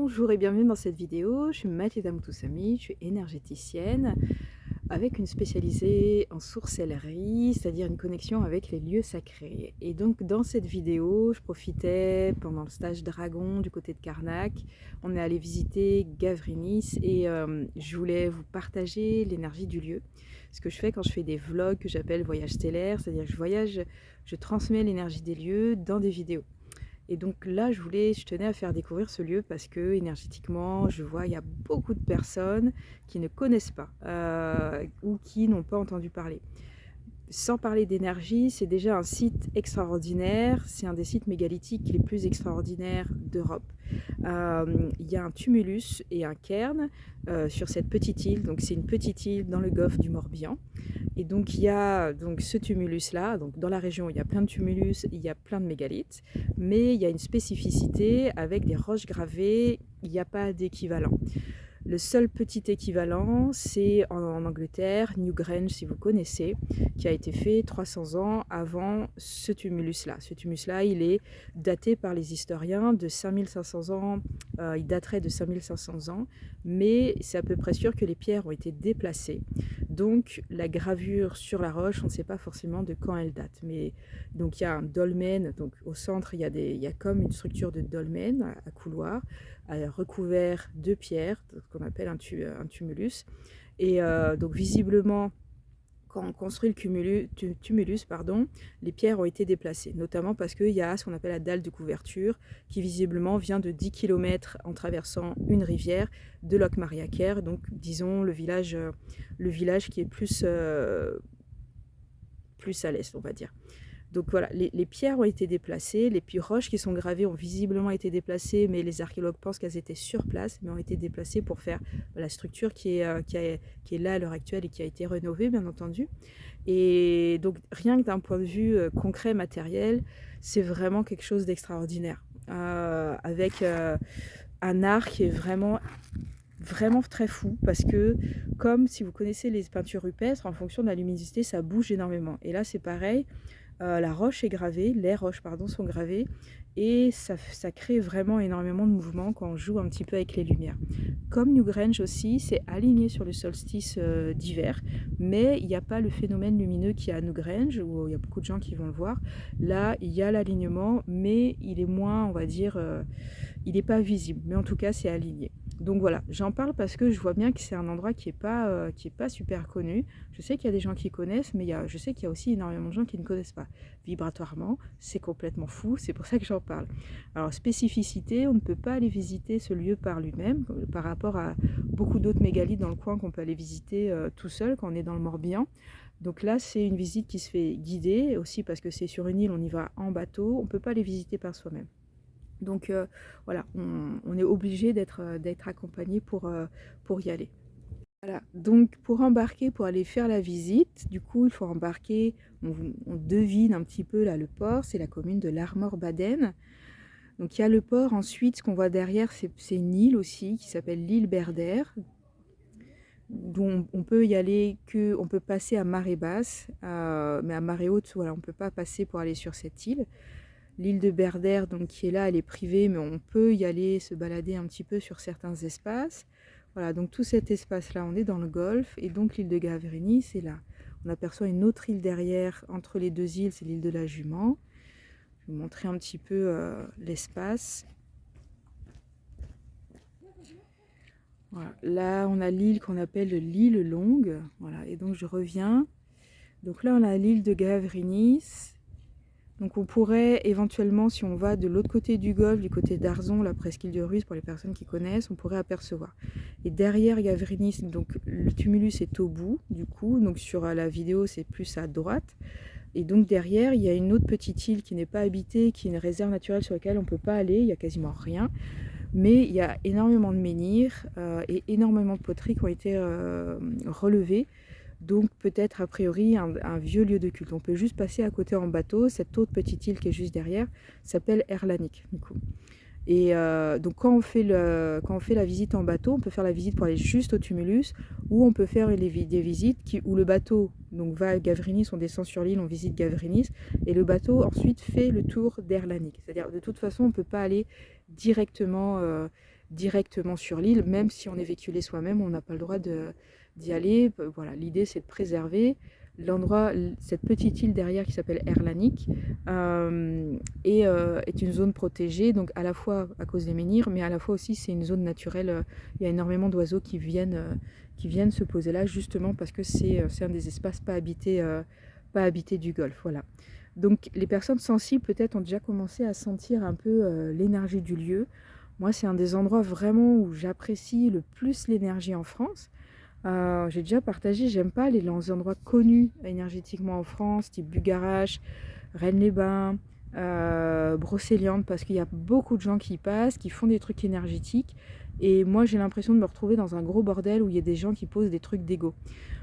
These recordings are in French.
Bonjour et bienvenue dans cette vidéo. Je suis Mathilda Moutoussamy, je suis énergéticienne avec une spécialisée en sorcellerie, c'est-à-dire une connexion avec les lieux sacrés. Et donc dans cette vidéo, je profitais pendant le stage Dragon du côté de Karnak. On est allé visiter Gavrinis et je voulais vous partager l'énergie du lieu. Ce que je fais quand je fais des vlogs que j'appelle voyage stellaire, c'est-à-dire que je voyage, je transmets l'énergie des lieux dans des vidéos. Et donc là, je tenais à faire découvrir ce lieu parce que énergétiquement, je vois il y a beaucoup de personnes qui ne connaissent pas ou qui n'ont pas entendu parler. Sans parler d'énergie, c'est déjà un site extraordinaire. C'est un des sites mégalithiques les plus extraordinaires d'Europe. Il y a un tumulus et un cairn sur cette petite île. Donc c'est une petite île dans le golfe du Morbihan. Et donc il y a donc ce tumulus-là. Donc dans la région, il y a plein de tumulus, il y a plein de mégalithes. Mais il y a une spécificité avec des roches gravées. Il n'y a pas d'équivalent. Le seul petit équivalent, c'est en Angleterre, Newgrange, si vous connaissez, qui a été fait 300 ans avant ce tumulus-là. Ce tumulus-là, il est daté par les historiens de 5500 ans, il daterait de 5500 ans, mais c'est à peu près sûr que les pierres ont été déplacées. Donc la gravure sur la roche, on ne sait pas forcément de quand elle date. Mais donc il y a un dolmen, donc au centre, il y a comme une structure de dolmen à couloir, recouvert de pierres, ce qu'on appelle un tumulus. Et donc visiblement, quand on construit le tumulus, les pierres ont été déplacées, notamment parce qu'il y a ce qu'on appelle la dalle de couverture, qui visiblement vient de 10 km en traversant une rivière de Locmariaquer, donc disons le village qui est plus à l'est, on va dire. Donc voilà, les pierres ont été déplacées, les roches qui sont gravées ont visiblement été déplacées, mais les archéologues pensent qu'elles étaient sur place, mais ont été déplacées pour faire la structure qui est là à l'heure actuelle et qui a été rénovée, bien entendu. Et donc rien que d'un point de vue concret, matériel, c'est vraiment quelque chose d'extraordinaire. Avec un art qui est vraiment très fou, parce que comme si vous connaissez les peintures rupestres, en fonction de la luminosité, ça bouge énormément. Et là, c'est pareil. La roche est gravée, les roches sont gravées, et ça crée vraiment énormément de mouvements quand on joue un petit peu avec les lumières. Comme Newgrange aussi, c'est aligné sur le solstice d'hiver, mais il n'y a pas le phénomène lumineux qu'il y a à Newgrange, où il y a beaucoup de gens qui vont le voir. Là, il y a l'alignement, mais il est moins, on va dire, il n'est pas visible, mais en tout cas, c'est aligné. Donc voilà, j'en parle parce que je vois bien que c'est un endroit qui est pas super connu. Je sais qu'il y a des gens qui connaissent, mais je sais qu'il y a aussi énormément de gens qui ne connaissent pas. Vibratoirement, c'est complètement fou, c'est pour ça que j'en parle. Alors, spécificité, on ne peut pas aller visiter ce lieu par lui-même, par rapport à beaucoup d'autres mégalithes dans le coin qu'on peut aller visiter tout seul quand on est dans le Morbihan. Donc là, c'est une visite qui se fait guider, aussi parce que c'est sur une île, on y va en bateau, on ne peut pas les visiter par soi-même. Donc voilà, on est obligé d'être accompagné pour y aller. Voilà, donc pour embarquer, pour aller faire la visite, du coup il faut embarquer, on devine un petit peu là le port, c'est la commune de l'Armor-Baden. Donc il y a le port, ensuite ce qu'on voit derrière c'est une île aussi qui s'appelle l'île Berder, dont on peut y aller on peut passer à marée basse, mais à marée haute, voilà, on ne peut pas passer pour aller sur cette île. L'île de Berder, donc, qui est là, elle est privée, mais on peut y aller se balader un petit peu sur certains espaces. Voilà, donc tout cet espace-là, on est dans le golfe, et donc l'île de Gavrinis, c'est là. On aperçoit une autre île derrière, entre les deux îles, c'est l'île de la Jument. Je vais vous montrer un petit peu l'espace. Voilà. Là, on a l'île qu'on appelle l'île Longue. Voilà, et donc je reviens. Donc là, on a l'île de Gavrinis. Donc on pourrait éventuellement, si on va de l'autre côté du golfe, du côté d'Arzon, la presqu'île de Ruse, pour les personnes qui connaissent, on pourrait apercevoir. Et derrière Gavrinis, donc le tumulus est au bout, du coup, donc sur la vidéo c'est plus à droite. Et donc derrière, il y a une autre petite île qui n'est pas habitée, qui est une réserve naturelle sur laquelle on ne peut pas aller, il n'y a quasiment rien. Mais il y a énormément de menhirs et énormément de poteries qui ont été relevées. Donc peut-être a priori un vieux lieu de culte. On peut juste passer à côté en bateau. Cette autre petite île qui est juste derrière s'appelle Erlanik, du coup. Et donc quand on fait la visite en bateau, on peut faire la visite pour aller juste au tumulus, ou on peut faire des visites où le bateau donc va à Gavrinis, on descend sur l'île, on visite Gavrinis, et le bateau ensuite fait le tour d'Erlanik. C'est-à-dire de toute façon on ne peut pas aller directement directement sur l'île, même si on est véhiculé soi-même, on n'a pas le droit d'y aller. Voilà, l'idée c'est de préserver l'endroit, cette petite île derrière qui s'appelle Erlanik, est une zone protégée, donc à la fois à cause des menhirs, mais à la fois aussi c'est une zone naturelle. Il y a énormément d'oiseaux qui viennent se poser là, justement parce que c'est un des espaces pas habités du golfe. Voilà. Donc les personnes sensibles peut-être ont déjà commencé à sentir un peu l'énergie du lieu. Moi, c'est un des endroits vraiment où j'apprécie le plus l'énergie en France. J'ai déjà partagé, j'aime pas les endroits connus énergétiquement en France, type Bugarache, Rennes-les-Bains, Brocéliande, parce qu'il y a beaucoup de gens qui y passent, qui font des trucs énergétiques. Et moi, j'ai l'impression de me retrouver dans un gros bordel où il y a des gens qui posent des trucs d'égo.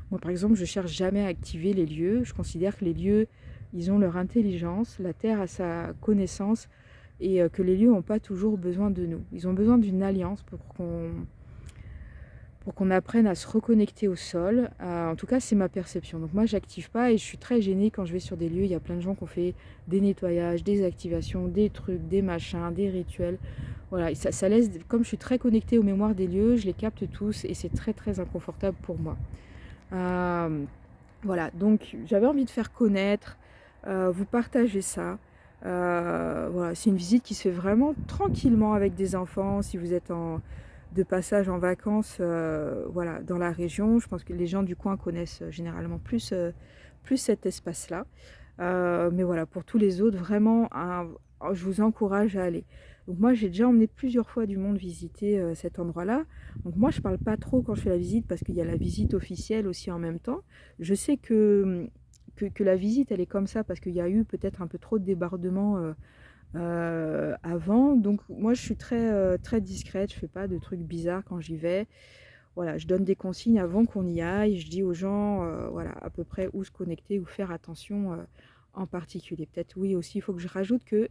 Moi, par exemple, je cherche jamais à activer les lieux. Je considère que les lieux, ils ont leur intelligence, la Terre a sa connaissance, et que les lieux n'ont pas toujours besoin de nous. Ils ont besoin d'une alliance pour qu'on apprenne à se reconnecter au sol. En tout cas, c'est ma perception. Donc moi, j'active pas et je suis très gênée quand je vais sur des lieux. Il y a plein de gens qui ont fait des nettoyages, des activations, des trucs, des machins, des rituels. Voilà, et ça laisse, comme je suis très connectée aux mémoires des lieux, je les capte tous et c'est très très inconfortable pour moi. Voilà, donc j'avais envie de faire connaître, vous partager ça. Voilà, c'est une visite qui se fait vraiment tranquillement avec des enfants. Si vous êtes de passage en vacances, voilà, dans la région, je pense que les gens du coin connaissent généralement plus cet espace-là. Mais voilà, pour tous les autres, vraiment, je vous encourage à aller. Donc moi, j'ai déjà emmené plusieurs fois du monde visiter cet endroit-là. Donc moi, je parle pas trop quand je fais la visite parce qu'il y a la visite officielle aussi en même temps. Je sais que la visite, elle est comme ça parce qu'il y a eu peut-être un peu trop de débordements avant. Donc moi, je suis très discrète. Je fais pas de trucs bizarres quand j'y vais. Voilà, je donne des consignes avant qu'on y aille. Je dis aux gens, voilà, à peu près où se connecter, où faire attention en particulier. Peut-être oui aussi, il faut que je rajoute que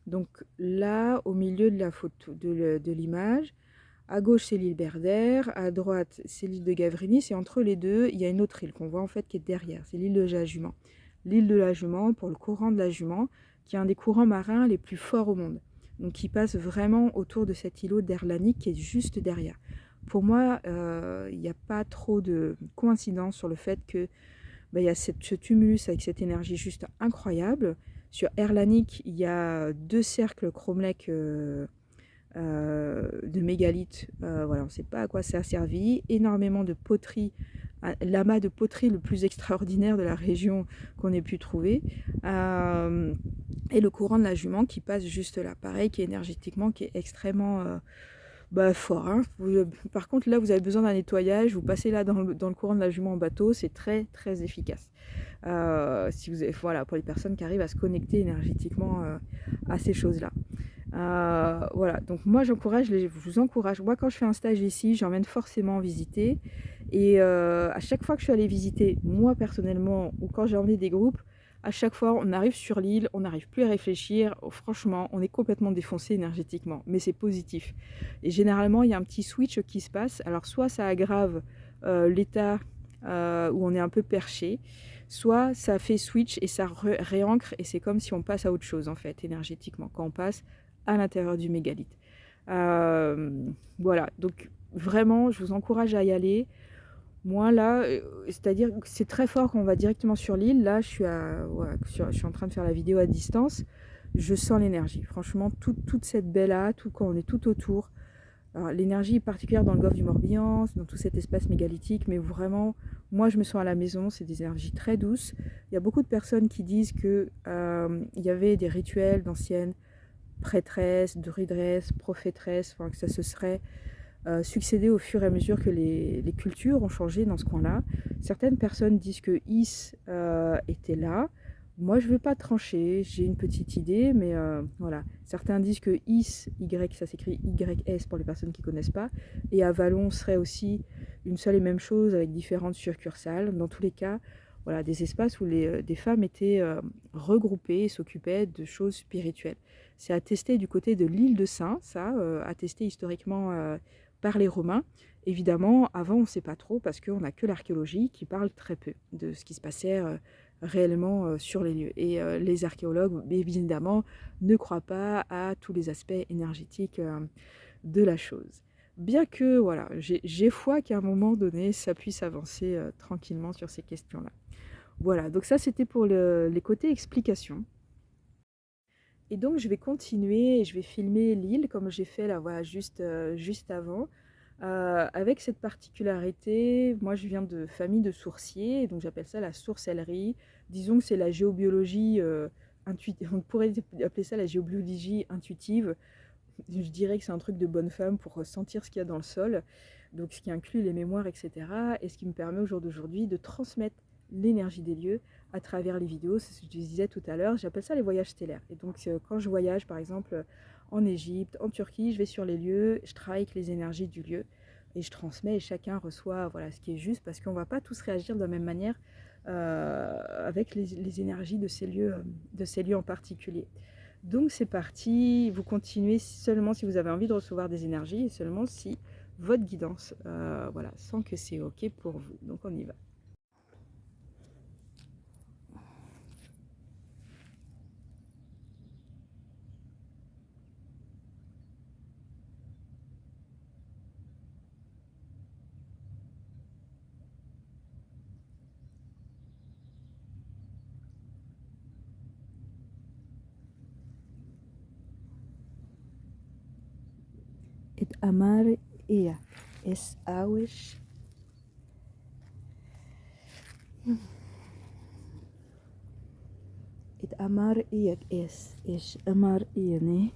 donc là, au milieu de la photo, de l'image, à gauche c'est l'île Berdère, à droite c'est l'île de Gavrinis, et entre les deux, il y a une autre île qu'on voit en fait qui est derrière, c'est l'île de la Jument. L'île de la Jument, pour le courant de la Jument, qui est un des courants marins les plus forts au monde. Donc qui passe vraiment autour de cet îlot d'Erlanik qui est juste derrière. Pour moi, il n'y a pas trop de coïncidence sur le fait que il y a ce tumulus avec cette énergie juste incroyable. Sur Erlanik, il y a 2 cercles cromlech de mégalithes. Voilà, on ne sait pas à quoi ça a servi. Énormément de poteries, l'amas de poterie le plus extraordinaire de la région qu'on ait pu trouver. Et le courant de la Jument qui passe juste là. Pareil, qui est énergétiquement, qui est extrêmement fort. Hein. Par contre, là, vous avez besoin d'un nettoyage. Vous passez là dans le courant de la Jument en bateau. C'est très, très efficace. Si vous avez, voilà, pour les personnes qui arrivent à se connecter énergétiquement à ces choses-là. Voilà, donc moi je vous encourage. Moi, quand je fais un stage ici, j'emmène forcément visiter. Et à chaque fois que je suis allée visiter, moi personnellement, ou quand j'ai emmené des groupes, à chaque fois on arrive sur l'île, on n'arrive plus à réfléchir. Oh, franchement, on est complètement défoncé énergétiquement, mais c'est positif. Et généralement, il y a un petit switch qui se passe. Alors soit ça aggrave l'état où on est un peu perché, soit ça fait switch et ça réancre, et c'est comme si on passe à autre chose en fait énergétiquement quand on passe à l'intérieur du mégalithe. Voilà, donc vraiment je vous encourage à y aller. Moi là, c'est-à-dire que c'est très fort quand on va directement sur l'île. Là je suis, je suis en train de faire la vidéo à distance, je sens l'énergie, franchement toute cette baie-là, tout quand on est tout autour. Alors, l'énergie est particulière dans le golfe du Morbihan, dans tout cet espace mégalithique, mais vraiment, moi je me sens à la maison, c'est des énergies très douces. Il y a beaucoup de personnes qui disent qu'il y avait des rituels d'anciennes prêtresses, druidesses, prophétresses, enfin, que ça se serait succédé au fur et à mesure que les cultures ont changé dans ce coin-là. Certaines personnes disent que Is était là. Moi, je ne veux pas trancher, j'ai une petite idée, mais voilà. Certains disent que Is, Y, ça s'écrit YS pour les personnes qui ne connaissent pas, et Avalon serait aussi une seule et même chose avec différentes succursales. Dans tous les cas, voilà, des espaces où des femmes étaient regroupées et s'occupaient de choses spirituelles. C'est attesté du côté de l'île de Saint, ça, attesté historiquement par les Romains. Évidemment, avant, on ne sait pas trop parce qu'on n'a que l'archéologie qui parle très peu de ce qui se passait réellement sur les lieux. Et les archéologues, évidemment, ne croient pas à tous les aspects énergétiques de la chose. Bien que, voilà, j'ai foi qu'à un moment donné, ça puisse avancer tranquillement sur ces questions-là. Voilà, donc ça c'était pour les côtés explication. Et donc je vais continuer et je vais filmer l'île comme j'ai fait là, voilà, juste avant. Avec cette particularité, moi je viens de famille de sourciers, donc j'appelle ça la sourcellerie. Disons que c'est la géobiologie intuitive, on pourrait appeler ça la géobiologie intuitive. Je dirais que c'est un truc de bonne femme pour sentir ce qu'il y a dans le sol, donc ce qui inclut les mémoires, etc. Et ce qui me permet au jour d'aujourd'hui de transmettre l'énergie des lieux à travers les vidéos. C'est ce que je disais tout à l'heure, j'appelle ça les voyages stellaires. Et donc quand je voyage par exemple en Égypte, en Turquie, je vais sur les lieux, je travaille avec les énergies du lieu et je transmets et chacun reçoit voilà, ce qui est juste parce qu'on ne va pas tous réagir de la même manière avec les énergies de ces lieux en particulier. Donc c'est parti, vous continuez seulement si vous avez envie de recevoir des énergies et seulement si votre guidance voilà, sent que c'est ok pour vous. Donc on y va. Et amar ia es awish. Et amar ia es amar iane.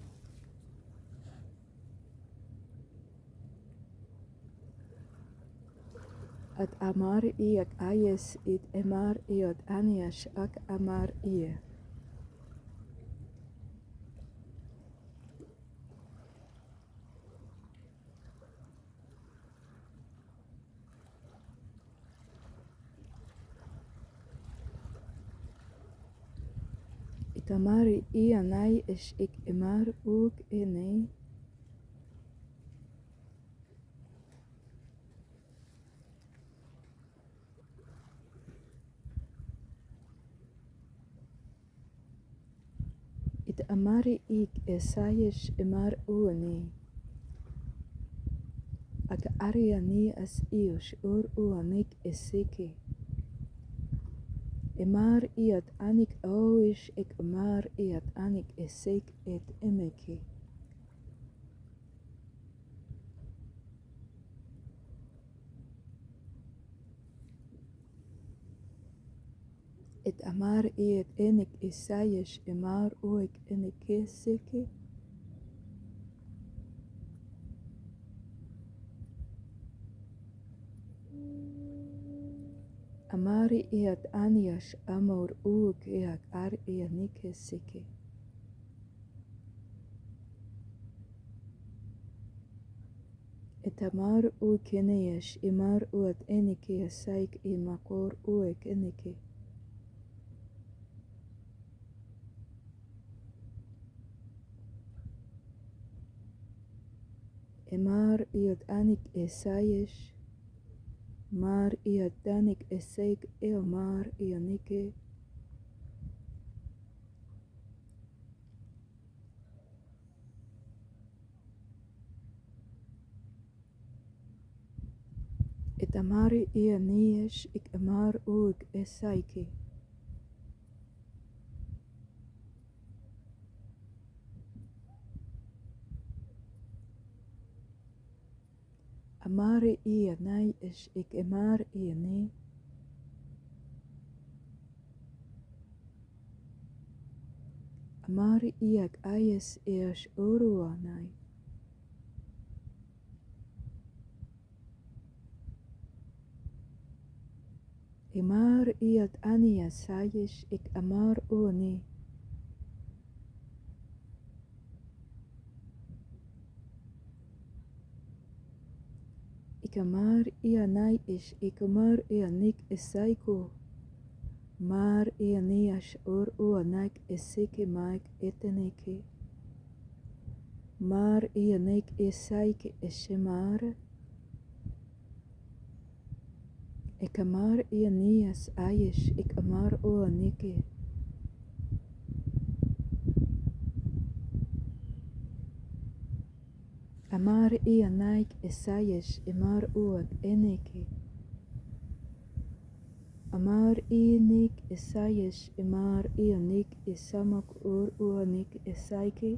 At amar iak ayes it amar iot anias ak amar ia. It amar ianai is ik amar ook ene. It amari ik esayes amar uane. Ak ariani as ios ur uanik eseke. Emar iat anik oish ek amar iat anik esek et emeke. Et amar iat enik esayes emar oik eneke seke. Amari iat anias amor uuk eak ar ianike seke. Et amar uuk eneas emar uat enike esaik emakor uek eneke. Emar iat anik esayes. Mar iat danik esek eomar ianike. Et amari ianies ik amar uik esaike. Amari ianai es ik amar iane. Amari iak ayes eas uruanai. Emar iat ania sayes ik amar uane. Ik amar ianai is ik amar ianik esaiko. Mar ianias ur uanak eseke maik eteneke. Mar ianek esaike esemar. Ik amar ianias ayes ik amar uanike. Amar ianaik esayesh emar uak eneke. Amar ianik esayesh emar ianik esamak uanik esaike.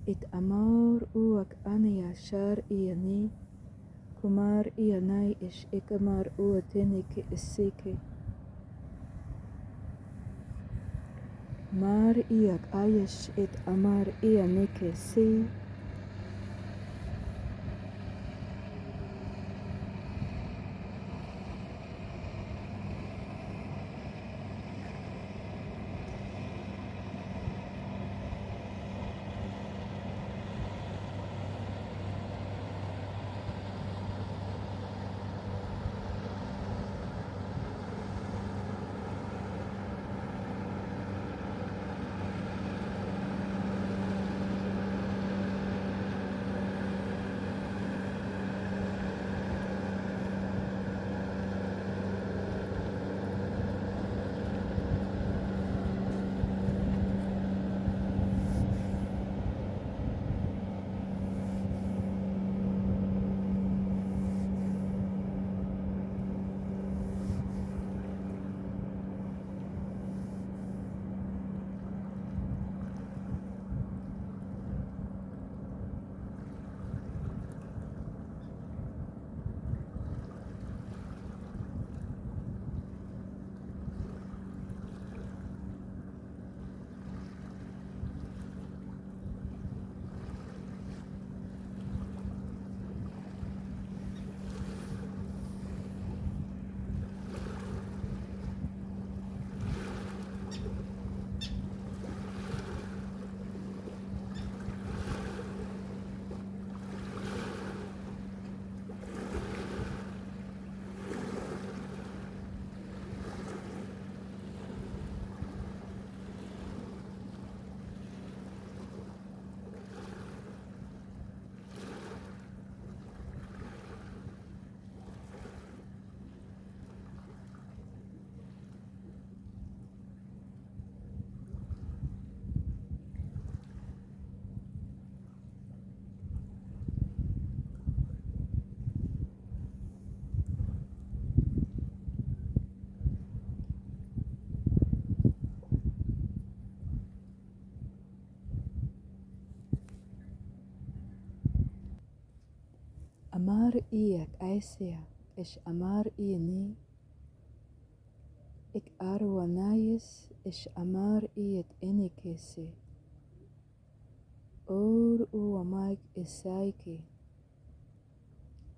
Et amar uak anaya shar iani. Kumar ianai esh ekamar uateneke eseke. Mar iak ayesh et amar ianeke se. Amar iak aesea esh amar iani. Ik arwanayes esh amar iet enekese. Or uamaik esaike.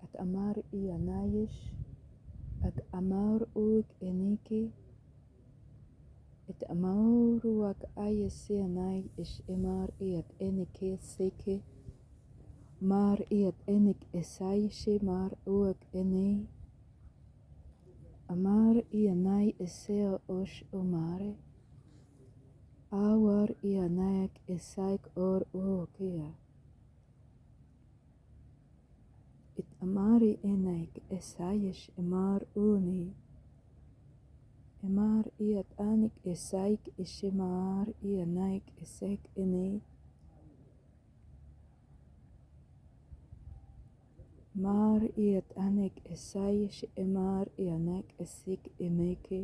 At amar ianayes. At amar uik eneke. Et amar uak ayeseanai esh emar iet eneke seke. Mar iet enik esaishe mar uak ene. Amar ianai esea osh omare. Awar ianayak esaik or uokea. It amari enaik esayesh emar uni. Emar iat anik esaik eshemar ianaik esek ene. Mar iat anek esayesh emar ianek esik emeke.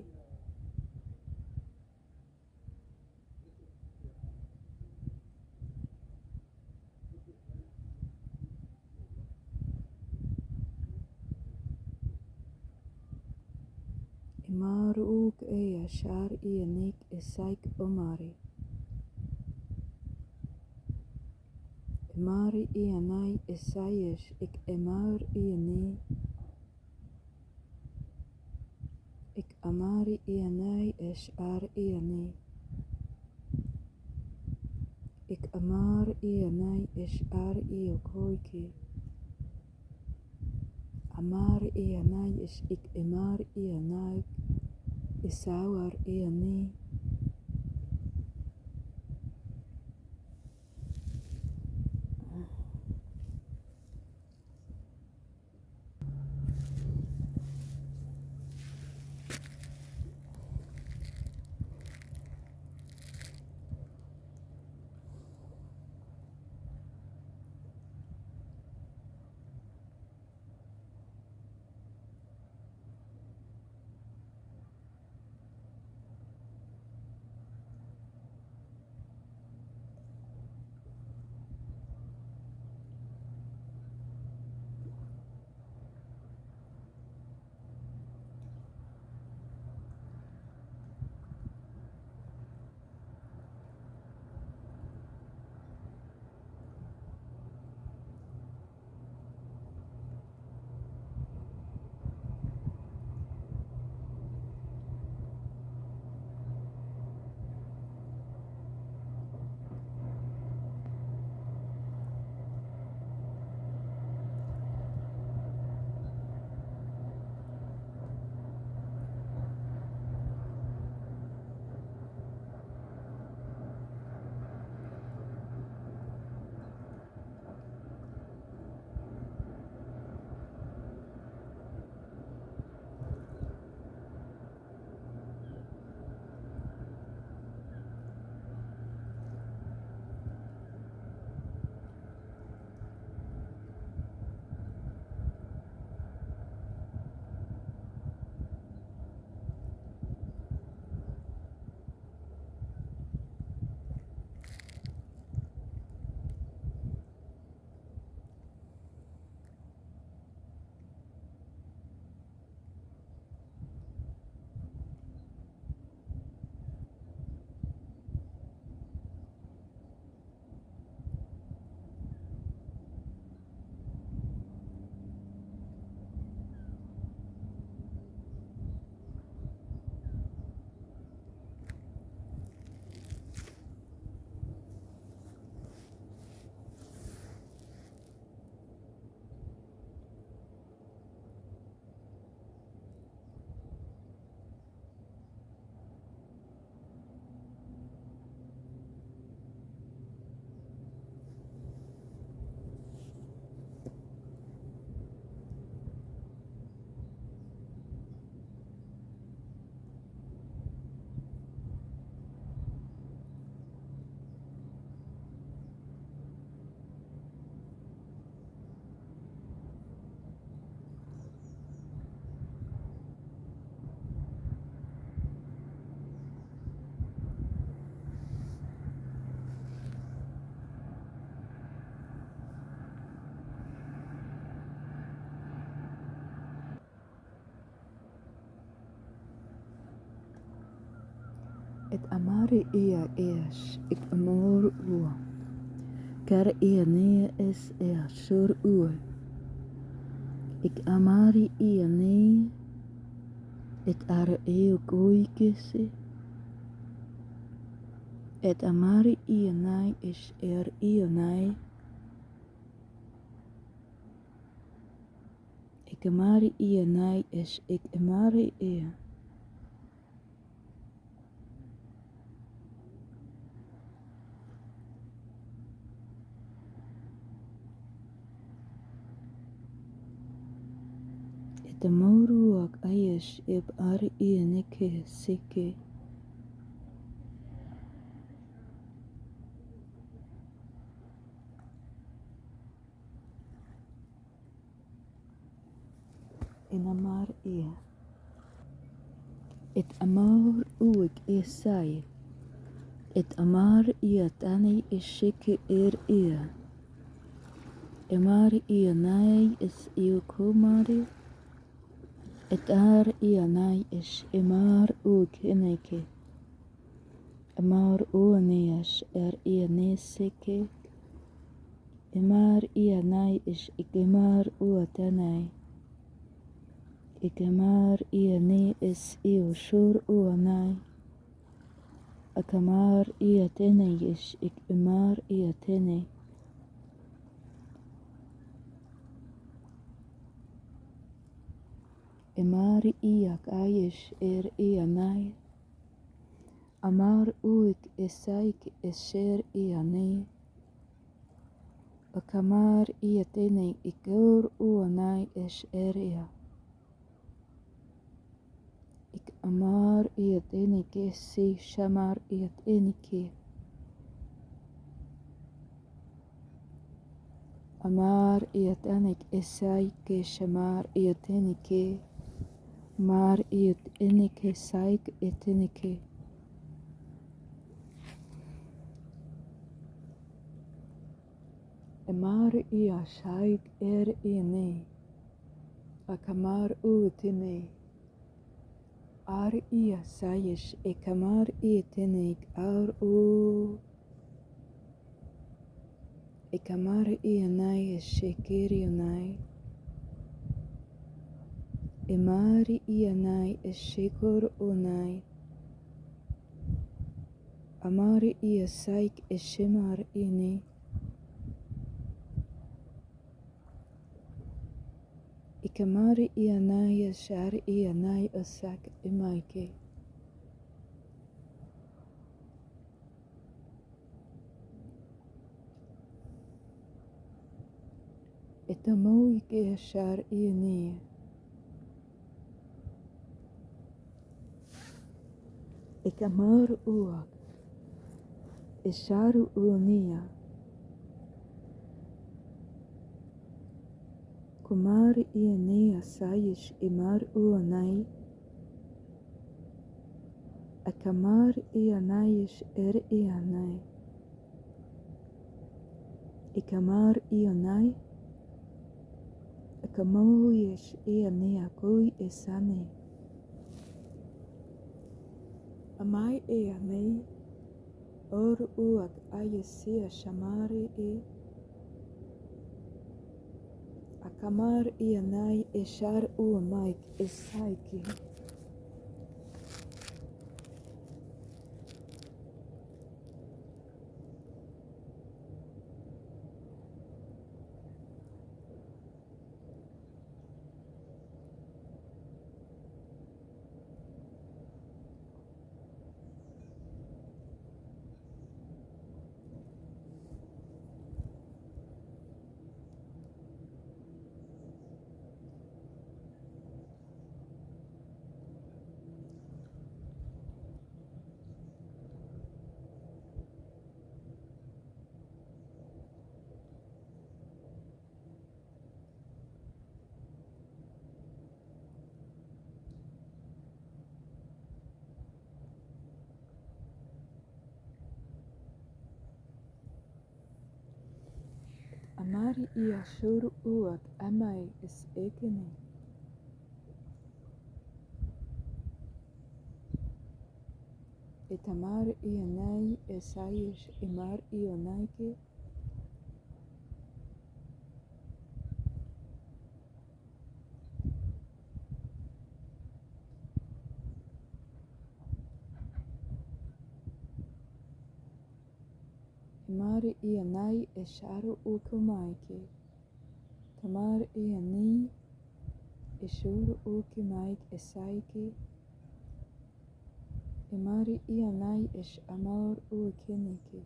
Emar uk ea shar ianik esaik omari. Emari ianai esayesh ik emar iani. Ik amari ianai esh ar iani. Ik amar ianai esh ar iokoike. Amar ianai esh ik emar ianai esawar iani. Et amari ia es ik amor ua. Kar ia ne es ea sur ua. Ik amari ia ne et ara eo goikese. Et amari ia nai es ia nai. Ik amari ia nai es ik amari ia. Et amoruak aies eb ari ia neke seke. En amar ia. Et amar uik esai. Et amar ia tani eseke ia. Emar ia nai es io komari. Et ar ia nai es emar uik eneke. Emar uaneas ia neseke. Emar ia nai es ikemar uatanai. Ikemar ia ne es io sur uanai. Akamar ia tene es ikemar ia tene. Emari ia kaies ia nai. Amar uik esaik eser ia ne. Akamar ia tene ikur uanai es ia. Ik amar ia tene ke si shamar ia tene ke. Amar ia tene esai ke shamar ia tene ke. Mar ia tene ke saik ia tene ke. Emar ia saik ia ne. Akamar tene. Ar ia sayes ekamar ia tenek ar ekamar ia nai shekeri nai. Emari ia nai shekor nai. Amari ia saik shemar ini. Ekamari ia nai shar ia nai asak emaike. Etamoi ke shar ini. Ekamar uak. Esharu unia. Kumar ia nea sayes imar uanai. Akamar ia naies ia nai. Ikamar ia nai. Akamoies ia nea koi esane. Amai ia nei. Or uak ayesia shamari Akamar ia nai eshar uamaik esaiki. Amari ia shuru uak amai es ekene. Etamar ionai esaish emar ionaike. Emar ionai esharu ukumaike. Tamar ioni eshuru ukimaik esaike. Emari ionai esh amor ukenike.